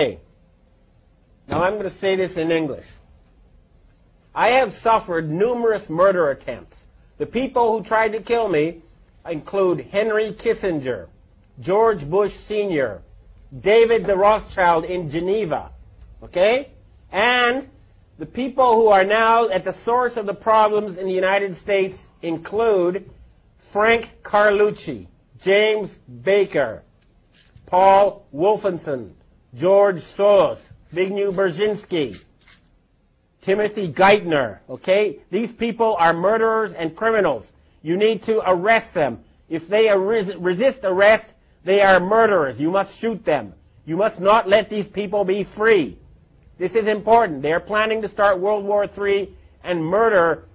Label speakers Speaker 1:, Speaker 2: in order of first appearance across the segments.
Speaker 1: Okay. Now I'm going to say this in English. I have suffered numerous murder attempts. The people who tried to kill me include Henry Kissinger, George Bush Sr., David the Rothschild in Geneva, okay? And the people who are now at the source of the problems in the United States include Frank Carlucci, James Baker, Paul Wolfenson, George Soros, Zbigniew Brzezinski, Timothy Geithner, okay? These people are murderers and criminals. You need to arrest them. If they resist arrest, they are murderers. You must shoot them. You must not let these people be free. This is important. They are planning to start World War III and murder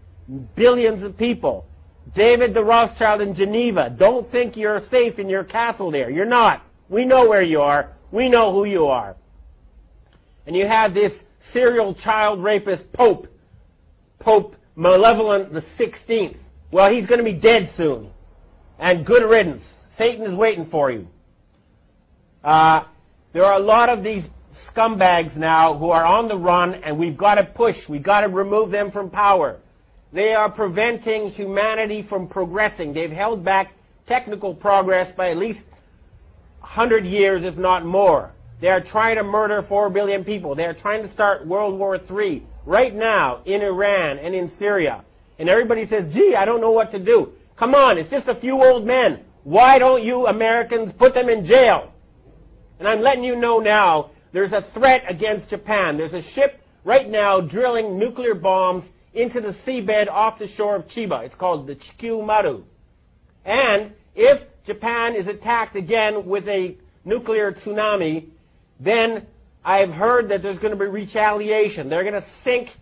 Speaker 1: billions of people. David the Rothschild in Geneva, don't think you're safe in your castle there. You're not. We know where you are. We know who you are. And you have this serial child rapist Pope Malevolent the 16th. Well, he's going to be dead soon. And good riddance. Satan is waiting for you. There are a lot of these scumbags now who are on the run, and we've got to push. We've got to remove them from power. They are preventing humanity from progressing. They've held back technical progress by at least 100 years, if not more. They are trying to murder 4 billion people. They are trying to start World War III right now in Iran and in Syria. And everybody says, gee, I don't know what to do. Come on, it's just a few old men. Why don't you Americans put them in jail? And I'm letting you know now, there's a threat against Japan. There's a ship right now drilling nuclear bombs into the seabed off the shore of Chiba. It's called the Chikyu Maru. And if Japan is attacked again with a nuclear tsunami, then I've heard that there's going to be retaliation. They're going to sink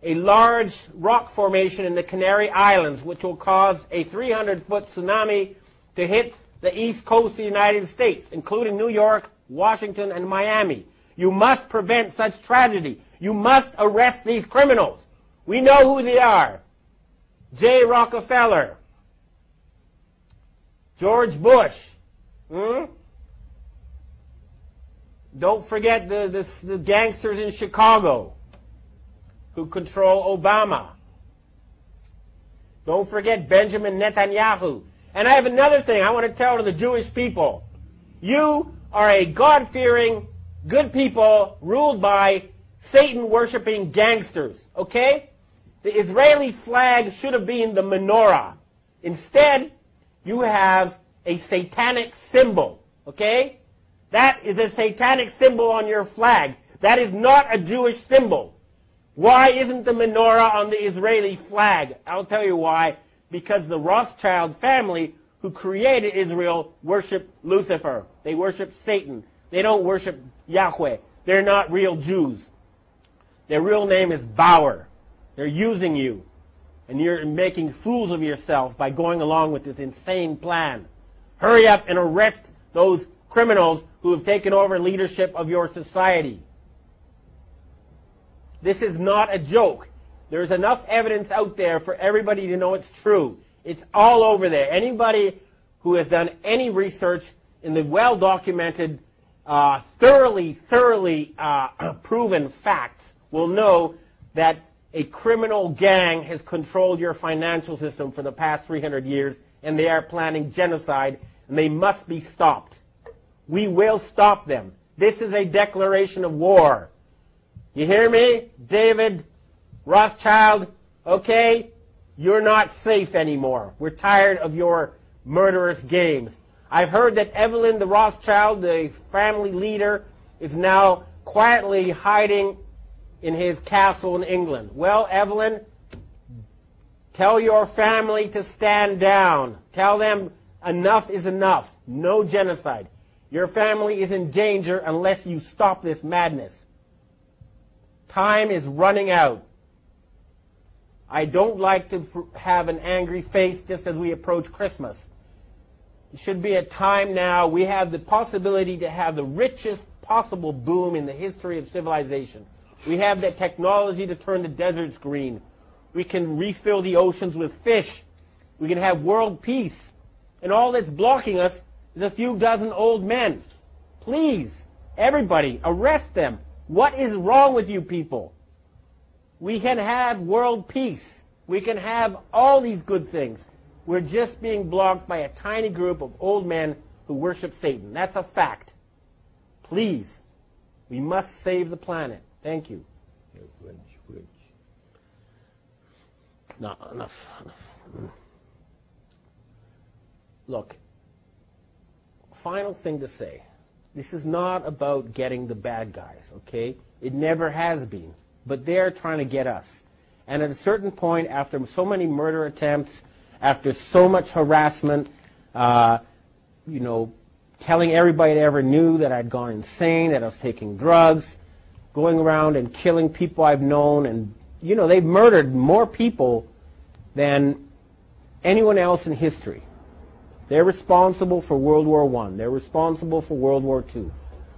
Speaker 1: a large rock formation in the Canary Islands, which will cause a 300-foot tsunami to hit the east coast of the United States, including New York, Washington, and Miami. You must prevent such tragedy. You must arrest these criminals. We know who they are. J. Rockefeller, George Bush. Don't forget the gangsters in Chicago who control Obama. Don't forget Benjamin Netanyahu. And I have another thing I want to tell to the Jewish people. You are a God-fearing, good people ruled by Satan-worshipping gangsters, okay? The Israeli flag should have been the menorah. Instead, you have a satanic symbol, okay? That is a satanic symbol on your flag. That is not a Jewish symbol. Why isn't the menorah on the Israeli flag? I'll tell you why. Because the Rothschild family who created Israel worship Lucifer. They worship Satan. They don't worship Yahweh. They're not real Jews. Their real name is Bauer. They're using you. And you're making fools of yourself by going along with this insane plan. Hurry up and arrest those criminals who have taken over leadership of your society. This is not a joke. There's enough evidence out there for everybody to know it's true. It's all over there. Anybody who has done any research in the well-documented, thoroughly proven facts will know that a criminal gang has controlled your financial system for the past 300 years, and they are planning genocide, and they must be stopped. We will stop them. This is a declaration of war. You hear me, David Rothschild? Okay? You're not safe anymore. We're tired of your murderous games. I've heard that Evelyn the Rothschild, the family leader, is now quietly hiding in his castle in England. Well, Evelyn, tell your family to stand down. Tell them enough is enough. No genocide. Your family is in danger unless you stop this madness. Time is running out. I don't like to have an angry face just as we approach Christmas. It should be a time now. We have the possibility to have the richest possible boom in the history of civilization. We have the technology to turn the deserts green. We can refill the oceans with fish. We can have world peace. And all that's blocking us is a few dozen old men. Please, Everybody, arrest them. What is wrong with you people? We can have world peace. We can have all these good things. We're just being blocked by a tiny group of old men who worship Satan. That's a fact. Please, we must save the planet. Thank you. No, enough. Look, final thing to say. This is not about getting the bad guys, okay? It never has been. But they're trying to get us. And at a certain point, after so many murder attempts, after so much harassment, telling everybody that ever knew that I'd gone insane, that I was taking drugs, going around and killing people I've known, and, they've murdered more people than anyone else in history. They're responsible for World War I. They're responsible for World War II.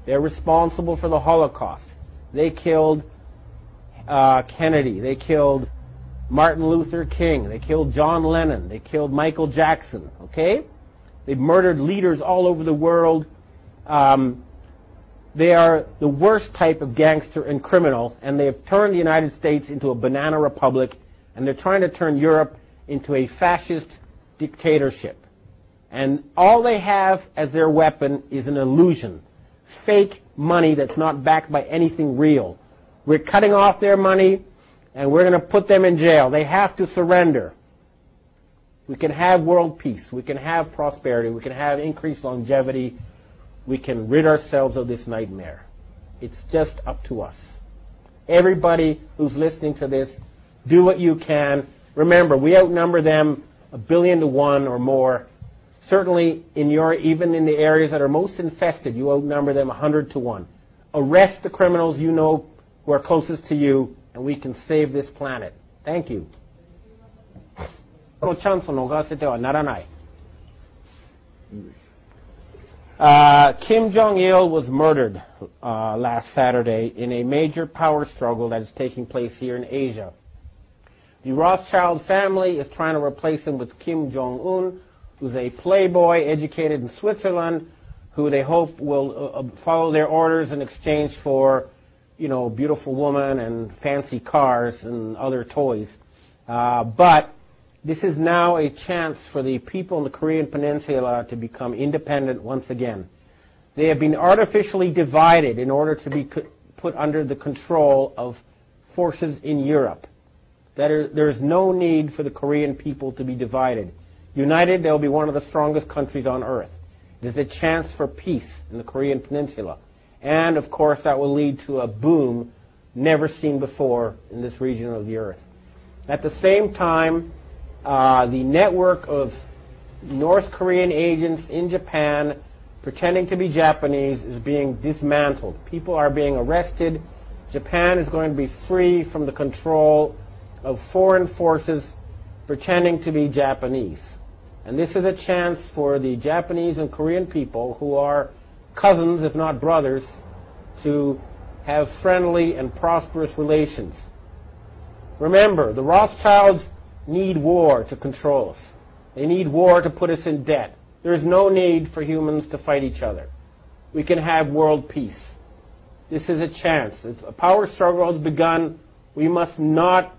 Speaker 1: They're responsible for the Holocaust. They killed Kennedy. They killed Martin Luther King. They killed John Lennon. They killed Michael Jackson. Okay? They've murdered leaders all over the world. They are the worst type of gangster and criminal, and they have turned the United States into a banana republic, and they're trying to turn Europe into a fascist dictatorship. And all they have as their weapon is an illusion, fake money that's not backed by anything real. We're cutting off their money, and we're going to put them in jail. They have to surrender. We can have world peace. We can have prosperity. We can have increased longevity. We can rid ourselves of this nightmare. It's just up to us. Everybody who's listening to this, do what you can. Remember, we outnumber them 1 billion to 1 or more. Certainly, even in the areas that are most infested, you outnumber them 100 to 1. Arrest the criminals you know who are closest to you, and we can save this planet. Thank you. Kim Jong-il was murdered last Saturday in a major power struggle that is taking place here in Asia. The Rothschild family is trying to replace him with Kim Jong-un, who's a playboy educated in Switzerland, who they hope will follow their orders in exchange for, beautiful women and fancy cars and other toys. But this is now a chance for the people in the Korean Peninsula to become independent once again. They have been artificially divided in order to be put under the control of forces in Europe. There is no need for the Korean people to be divided. United, they'll be one of the strongest countries on earth. It is a chance for peace in the Korean Peninsula. And, of course, that will lead to a boom never seen before in this region of the earth. At the same time, the network of North Korean agents in Japan pretending to be Japanese is being dismantled. People are being arrested. Japan is going to be free from the control of foreign forces pretending to be Japanese. And this is a chance for the Japanese and Korean people, who are cousins, if not brothers, to have friendly and prosperous relations. Remember, the Rothschilds need war to control us. They need war to put us in debt. There is no need for humans to fight each other. We can have world peace. This is a chance. If a power struggle has begun, we must not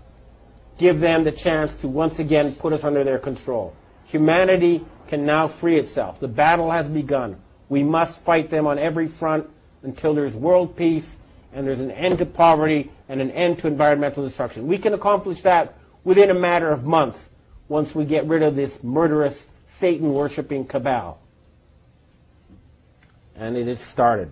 Speaker 1: give them the chance to once again put us under their control. Humanity can now free itself. The battle has begun. We must fight them on every front until there's world peace and there's an end to poverty and an end to environmental destruction. We can accomplish that within a matter of months once we get rid of this murderous, Satan-worshipping cabal. And it has started.